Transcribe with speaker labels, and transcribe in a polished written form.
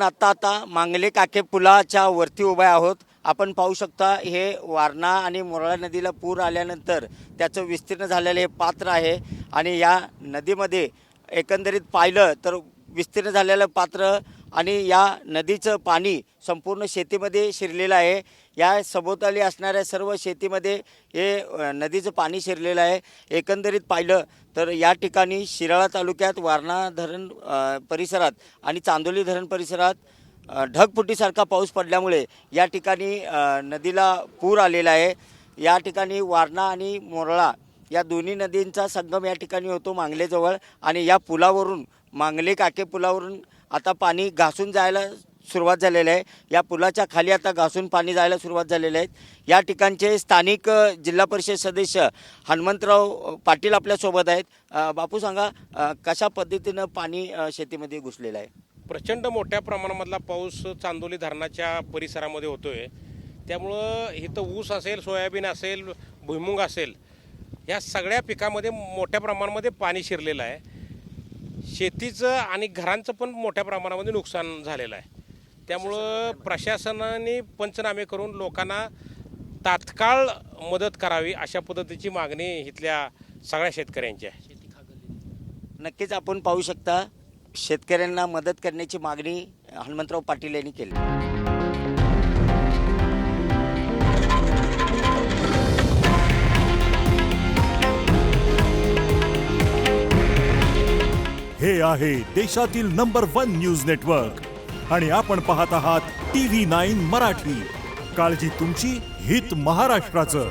Speaker 1: आता मांगले काके पुलाच्या वरती उभे आहोत. आपण पाहू शकता हे वारणा आणि मोराळा नदीला पूर आल्यानंतर त्याचं विस्तीर्ण झालेलं हे पात्र आहे आणि या नदीमध्ये एकंदरीत पाहिलं तर विस्तीर्ण झालेलं पात्र आणि या नदीचं पाणी संपूर्ण शेतीमध्ये शिरलेलं आहे. या सभोवताली असणाऱ्या सर्व शेतीमध्ये हे नदीचं पाणी शिरलेलं आहे. एकंदरीत पाहिलं तर या ठिकाणी शिराळा तालुक्यात वारणा धरण परिसरात आणि चांदोली धरण परिसरात ढगफुटीसारखा पाऊस पडल्यामुळे या ठिकाणी नदीला पूर आलेला आहे. या ठिकाणी वारणा आणि मोराळा या दोन्ही नदींचा संगम या ठिकाणी होतो मांगलेजवळ आणि या पुलावरून मांगले काके पुलावरून आता पाणी घासून जायला सुरुवात झालेली आहे. या पुलाच्या खाली आता घासून पाणी जायला सुरुवात झालेली आहे. या ठिकाणचे स्थानिक जिल्हा परिषद सदस्य हनुमंतराव पाटील आपल्यासोबत आहेत. बापू सांगा कशा पद्धतीनं पाणी शेतीमध्ये घुसलेलं आहे?
Speaker 2: प्रचंड मोठ्या प्रमाणामधला पाऊस चांदोली धरणाच्या परिसरामध्ये होतोय. त्यामुळं इथं ऊस असेल, सोयाबीन असेल, भुईमुग असेल, या सगळ्या पिकामध्ये मोठ्या प्रमाणामध्ये पाणी शिरलेलं आहे. शेतीचं आणि घरांचं पण मोठ्या प्रमाणामध्ये नुकसान झालेलं आहे. त्यामुळं प्रशासनाने पंचनामे करून लोकांना तात्काळ मदत करावी अशा पद्धतीची मागणी इथल्या सगळ्या शेतकऱ्यांची आहे.
Speaker 1: नक्कीच आपण पाहू शकता शेतकऱ्यांना मदत करण्याची मागणी हनुमंतराव पाटील यांनी केली.
Speaker 3: हे आहे देशातील नंबर 1 न्यूज नेटवर्क आणि आपण पाहत आहात TV9 मराठी. काळजी तुमची, हित महाराष्ट्राचं.